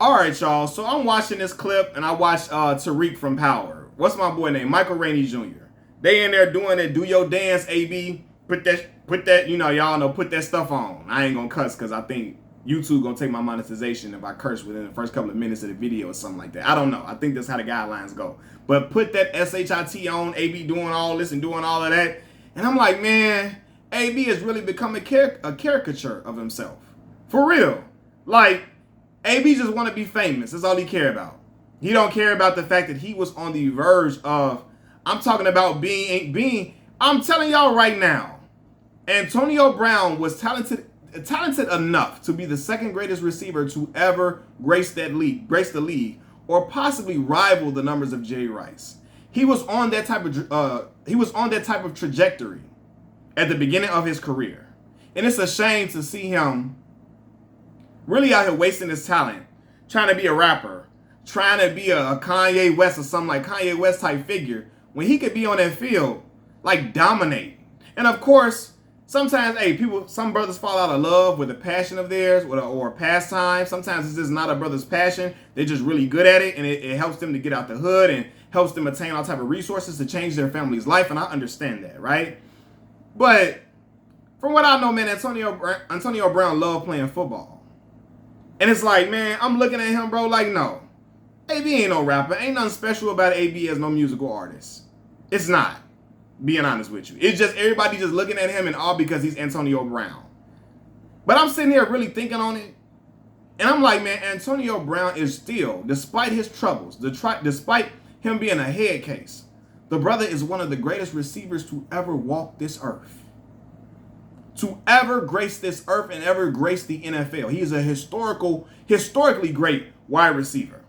All right, y'all. So I'm watching this clip, and I watched Tariq from Power. What's my boy name? Michael Rainey Jr. They in there doing it. Do your dance, AB. Put that. Y'all know. Put that stuff on. I ain't gonna cuss because I think YouTube gonna take my monetization if I curse within the first couple of minutes of the video or something like that. I don't know. I think that's how the guidelines go. But put that SHIT on. AB doing all this and doing all of that, and I'm like, man, AB has really become a caricature of himself. For real. Like. AB just want to be famous. That's all he care about. He don't care about the fact that he was on the verge of, I'm talking about I'm telling y'all right now, Antonio Brown was talented enough to be the second greatest receiver to ever grace the league, or possibly rival the numbers of Jerry Rice. He was on that type of trajectory at the beginning of his career. And it's a shame to see him really out here wasting his talent, trying to be a rapper, trying to be a Kanye West or something like Kanye West type figure, when he could be on that field, like dominate. And of course, sometimes, some brothers fall out of love with a passion of theirs or a pastime. Sometimes it's just not a brother's passion. They're just really good at it, and it helps them to get out the hood and helps them attain all type of resources to change their family's life, and I understand that, right? But from what I know, man, Antonio Brown loved playing football. And it's like, man, I'm looking at him, bro, like, no. AB ain't no rapper. Ain't nothing special about AB as no musical artist. It's not, being honest with you. It's just everybody just looking at him and all because he's Antonio Brown. But I'm sitting here really thinking on it. And I'm like, man, Antonio Brown is still, despite his troubles, despite him being a head case, the brother is one of the greatest receivers to ever walk this earth. To ever grace this earth and ever grace the NFL. He is a historically great wide receiver.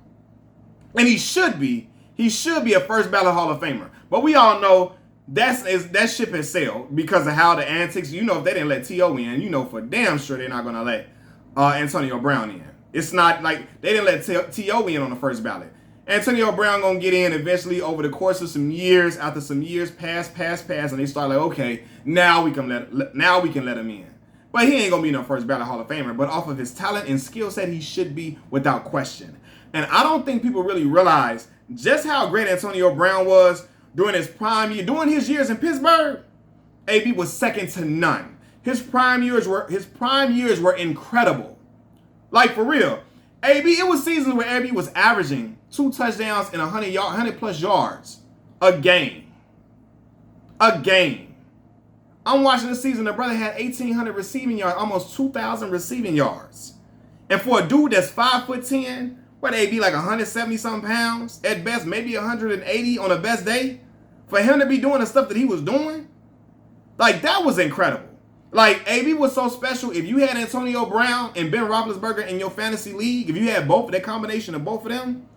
And he should be a first ballot Hall of Famer. But we all know that ship has sailed because of how the antics, if they didn't let T.O. in, for damn sure they're not going to let Antonio Brown in. It's not like they didn't let T.O. in on the first ballot. Antonio Brown gonna get in eventually over the course of some years. After some years pass, and they start like, okay, now we can let him in. But he ain't gonna be no first ballot Hall of Famer. But off of his talent and skill set, he should be without question. And I don't think people really realize just how great Antonio Brown was during his prime year, during his years in Pittsburgh. AB was second to none. His prime years were incredible. Like, for real. It was seasons where AB was averaging 2 touchdowns and 100 plus yards a game. I'm watching this season. The brother had 1,800 receiving yards, almost 2,000 receiving yards. And for a dude that's 5'10", what AB like 170 something pounds at best, maybe 180 on the best day, for him to be doing the stuff that he was doing, like, that was incredible. Like, AB was so special. If you had Antonio Brown and Ben Roethlisberger in your fantasy league, if you had that combination of both of them,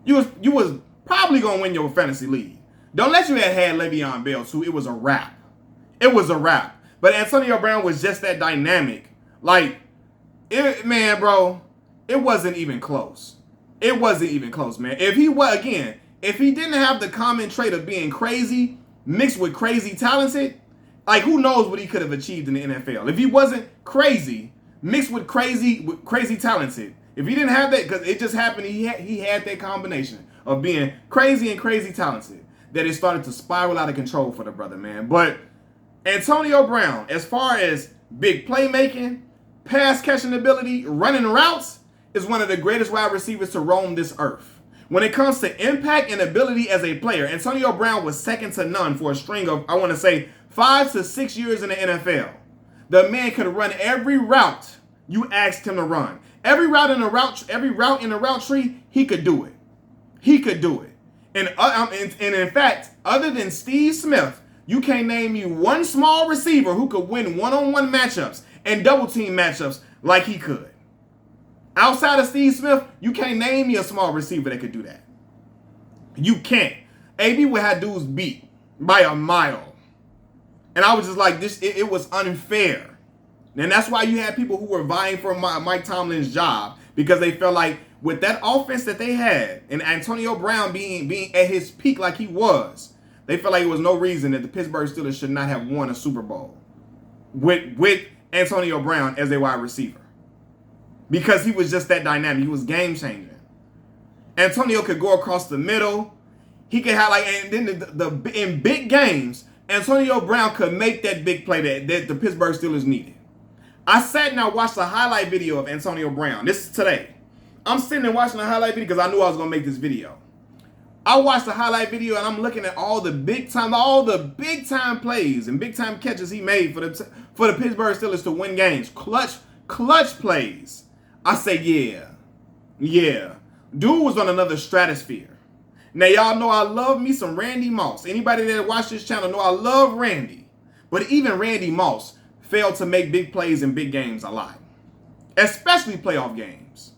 you was probably going to win your fantasy league. Don't let you had Le'Veon Bell, too. It was a wrap. But Antonio Brown was just that dynamic. Like, man, bro, it wasn't even close. Man. If he didn't have the common trait of being crazy, mixed with crazy talented, like, who knows what he could have achieved in the NFL. If he wasn't crazy, mixed with crazy talented. If he didn't have that, because it just happened, he had that combination of being crazy and crazy talented, that it started to spiral out of control for the brother, man. But Antonio Brown, as far as big playmaking, pass catching ability, running routes, is one of the greatest wide receivers to roam this earth. When it comes to impact and ability as a player, Antonio Brown was second to none for a string of, I want to say, 5 to 6 years in the NFL. The man could run every route you asked him to run. Every route in the route tree, he could do it. And in fact, other than Steve Smith, you can't name me one small receiver who could win one-on-one matchups and double team matchups like he could. Outside of Steve Smith, you can't name me a small receiver that could do that. You can't. AB would have dudes beat by a mile. And I was just like, it was unfair. And that's why you had people who were vying for Mike Tomlin's job, because they felt like with that offense that they had and Antonio Brown being at his peak like he was, they felt like there was no reason that the Pittsburgh Steelers should not have won a Super Bowl with Antonio Brown as a wide receiver. because he was just that dynamic. He was game changing. Antonio could go across the middle. He could have and then in big games, Antonio Brown could make that big play that the Pittsburgh Steelers needed. I sat and I watched a highlight video of Antonio Brown. This is today. I'm sitting and watching the highlight video because I knew I was going to make this video. I watched the highlight video and I'm looking at all the big time plays and big time catches he made for the Pittsburgh Steelers to win games. Clutch plays. I say, yeah. Dude was on another stratosphere. Now, y'all know I love me some Randy Moss. Anybody that watch this channel know I love Randy. But even Randy Moss failed to make big plays in big games a lot. Especially playoff games.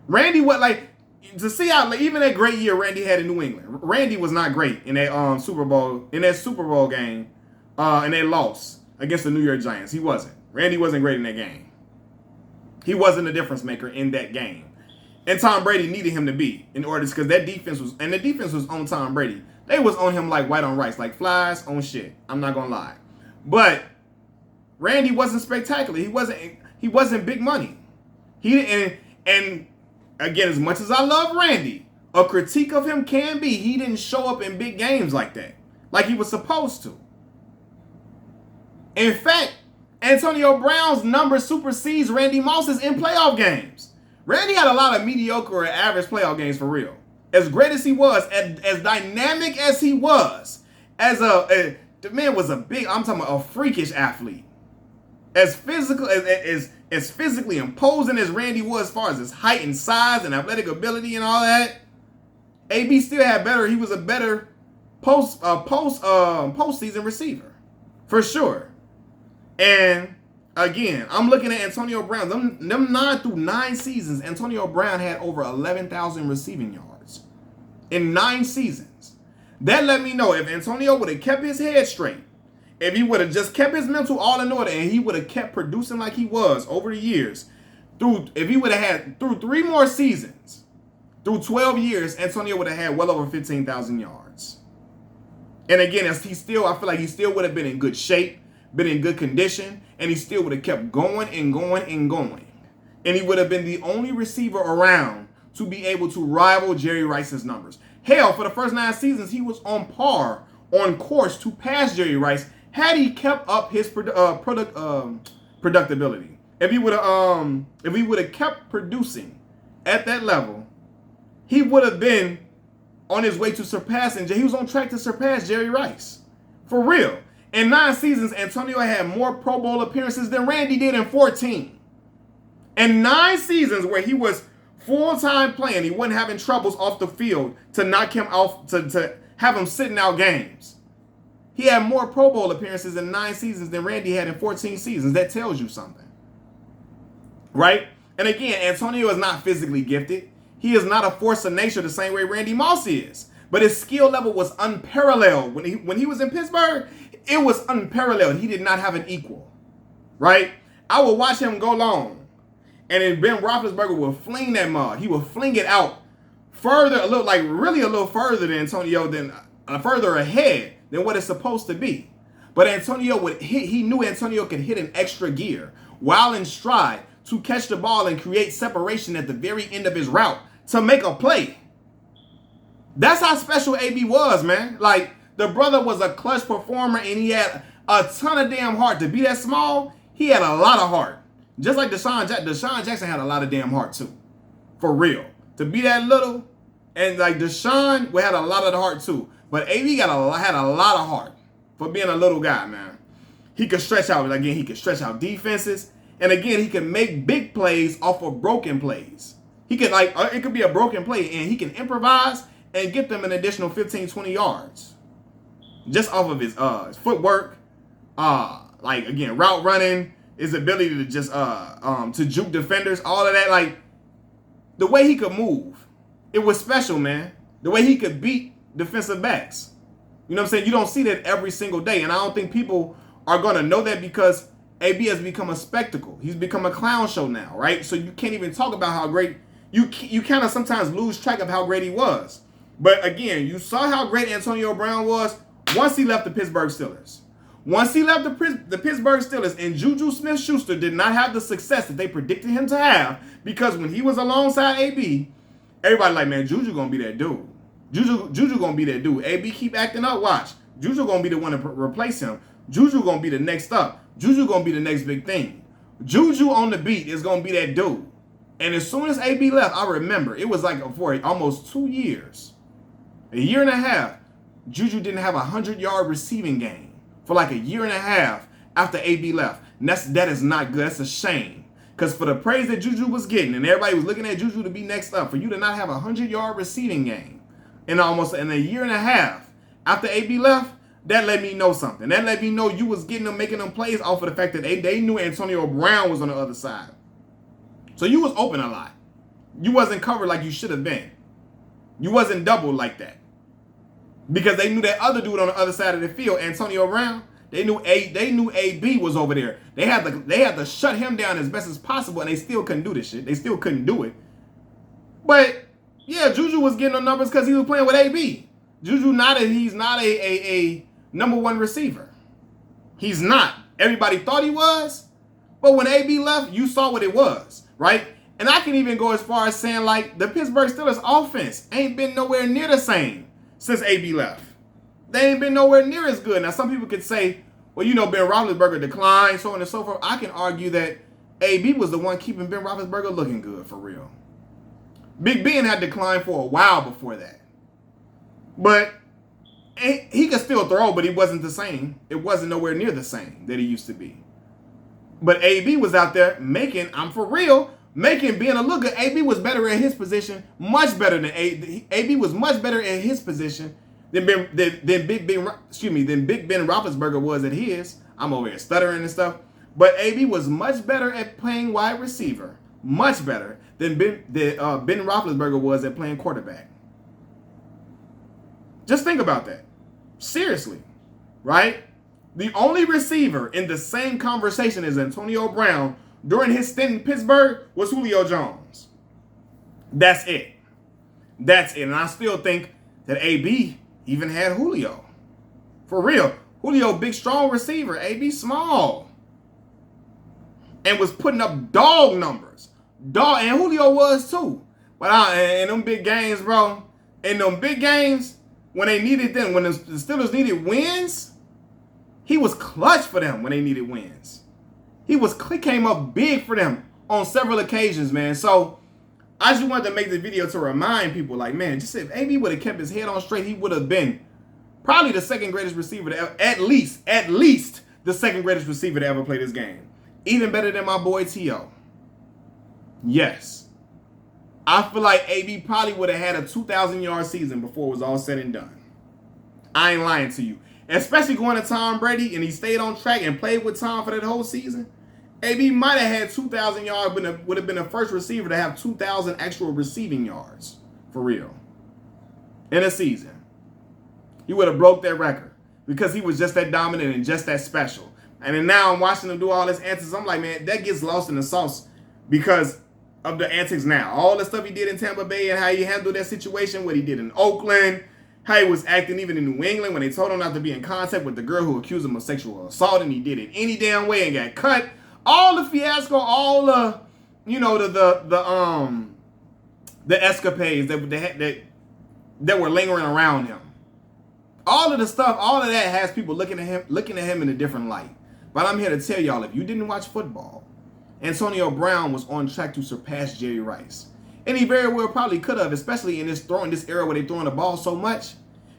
Randy, to see how, even that great year Randy had in New England, Randy was not great in that Super Bowl game, and they lost against the New York Giants. He wasn't. Randy wasn't great in that game. He wasn't a difference maker in that game. And Tom Brady needed him to be in order, because the defense was on Tom Brady. They was on him like white on rice, like flies on shit. I'm not gonna lie. But Randy wasn't spectacular. He wasn't big money. And again, as much as I love Randy, a critique of him can be he didn't show up in big games like that, like he was supposed to. In fact, Antonio Brown's number supersedes Randy Moss's in playoff games. Randy had a lot of mediocre or average playoff games for real. As great as he was, as dynamic as he was, the man was I'm talking about a freakish athlete. As physical as physically imposing as Randy was, as far as his height and size and athletic ability and all that, AB still had better. He was a better postseason receiver, for sure. And again, I'm looking at Antonio Brown. Them 9 through 9 seasons, Antonio Brown had over 11,000 receiving yards in 9 seasons. That let me know if Antonio would have kept his head straight, if he would have just kept his mental all in order, and he would have kept producing like he was over the years, if he would have had through 3 more seasons, through 12 years, Antonio would have had well over 15,000 yards. And again, I feel like he still would have been in good shape, been in good condition, and he still would have kept going and going and going. And he would have been the only receiver around to be able to rival Jerry Rice's numbers. Hell, for the first 9 seasons, he was on course to pass Jerry Rice had he kept up his productability. If he would have kept producing at that level, he would have been on his way to surpassing. He was on track to surpass Jerry Rice. For real. In 9 seasons, Antonio had more Pro Bowl appearances than Randy did in 14. In 9 seasons where he was full-time playing, he wasn't having troubles off the field to knock him off, to have him sitting out games. He had more Pro Bowl appearances in 9 seasons than Randy had in 14 seasons. That tells you something. Right? And again, Antonio is not physically gifted. He is not a force of nature the same way Randy Moss is. But his skill level was unparalleled. When he was in Pittsburgh, it was unparalleled. He did not have an equal. Right? I would watch him go long. And then Ben Roethlisberger would fling that mug. He would fling it out further, a little further than Antonio, further ahead than what it's supposed to be. But he knew Antonio could hit an extra gear while in stride to catch the ball and create separation at the very end of his route to make a play. That's how special AB was, man. Like, the brother was a clutch performer, and he had a ton of damn heart. To be that small, he had a lot of heart. Just like Deshaun Jackson had a lot of damn heart too. For real. To be that little, and like Deshaun had a lot of the heart too. But AB had a lot of heart for being a little guy, man. He could stretch out, again, he could stretch out defenses. And again, he can make big plays off of broken plays. He could, it could be a broken play, and he can improvise and get them an additional 15, 20 yards. Just off of his footwork, again, route running, his ability to just to juke defenders, all of that. Like, the way he could move, it was special, man. The way he could beat defensive backs. You know what I'm saying? You don't see that every single day. And I don't think people are going to know that because AB has become a spectacle. He's become a clown show now, right? So you can't even talk about how great, you kind of sometimes lose track of how great he was. But again, you saw how great Antonio Brown was once he left the Pittsburgh Steelers. Once he left the Pittsburgh Steelers and JuJu Smith-Schuster did not have the success that they predicted him to have, because when he was alongside AB, everybody like, man, JuJu gonna be that dude. JuJu gonna be that dude. AB keep acting up, watch. JuJu gonna be the one to replace him. JuJu gonna be the next up. JuJu gonna be the next big thing. JuJu on the beat is gonna be that dude. And as soon as AB left, I remember, it was like for almost 2 years, a year and a half, JuJu didn't have a 100-yard receiving game for like a year and a half after AB left. And that is not good. That's a shame. Because for the praise that JuJu was getting, and everybody was looking at JuJu to be next up, for you to not have a 100-yard receiving game in a year and a half after AB left, that let me know something. That let me know you was getting them, making them plays off of the fact that they knew Antonio Brown was on the other side. So you was open a lot. You wasn't covered like you should have been. You wasn't doubled like that. Because they knew that other dude on the other side of the field, Antonio Brown, they knew AB was over there. They had to shut him down as best as possible, and they still couldn't do this shit. They still couldn't do it. But yeah, JuJu was getting the numbers because he was playing with AB. JuJu he's not a number one receiver. He's not. Everybody thought he was, but when AB left, you saw what it was, right? And I can even go as far as saying, like, the Pittsburgh Steelers offense ain't been nowhere near the same since AB left. They ain't been nowhere near as good. Now, some people could say, well, you know, Ben Roethlisberger declined, so on and so forth. I can argue that AB was the one keeping Ben Roethlisberger looking good, for real. Big Ben had declined for a while before that. But he could still throw, but he wasn't the same. It wasn't nowhere near the same that he used to be. But AB was out there making, I'm for real, making being a looker. AB was better at his position, much better than AB was much better at his position than Big Ben Roethlisberger was at his. I'm over here stuttering and stuff. But AB was much better at playing wide receiver, much better than Ben Roethlisberger was at playing quarterback. Just think about that. Seriously, right? The only receiver in the same conversation as Antonio Brown during his stint in Pittsburgh was Julio Jones. That's it. That's it. And I still think that AB even had Julio. For real. Julio, big, strong receiver. AB, small. And was putting up dog numbers. And Julio was too. But in them big games, bro, in them big games, when they needed them, when the Steelers needed wins, he was clutch for them when they needed wins. He came up big for them on several occasions, man. So I just wanted to make this video to remind people, like, man, just if AB would have kept his head on straight, he would have been probably the second greatest receiver to ever, at least the second greatest receiver to ever play this game. Even better than my boy T.O. Yes. I feel like AB probably would have had a 2,000-yard season before it was all said and done. I ain't lying to you. Especially going to Tom Brady, and he stayed on track and played with Tom for that whole season. AB might have had 2,000 yards, but would have been the first receiver to have 2,000 actual receiving yards. For real. In a season. He would have broke that record. Because he was just that dominant and just that special. And then now I'm watching him do all his antics. I'm like, man, that gets lost in the sauce because of the antics now. All the stuff he did in Tampa Bay and how he handled that situation, what he did in Oakland, how he was acting even in New England when they told him not to be in contact with the girl who accused him of sexual assault, and he did it any damn way and got cut. All the fiasco, all the, you know, the escapades that were lingering around him. All of the stuff, all of that has people looking at him in a different light. But I'm here to tell y'all, if you didn't watch football, Antonio Brown was on track to surpass Jerry Rice. And he very well probably could have, especially in this era where they're throwing the ball so much.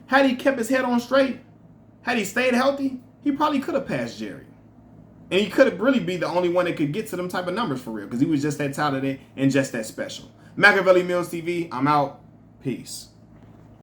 Had he kept his head on straight, had he stayed healthy, he probably could have passed Jerry. And he could have really be the only one that could get to them type of numbers for real, because he was just that talented and just that special. Machiavelli Mills TV, I'm out. Peace.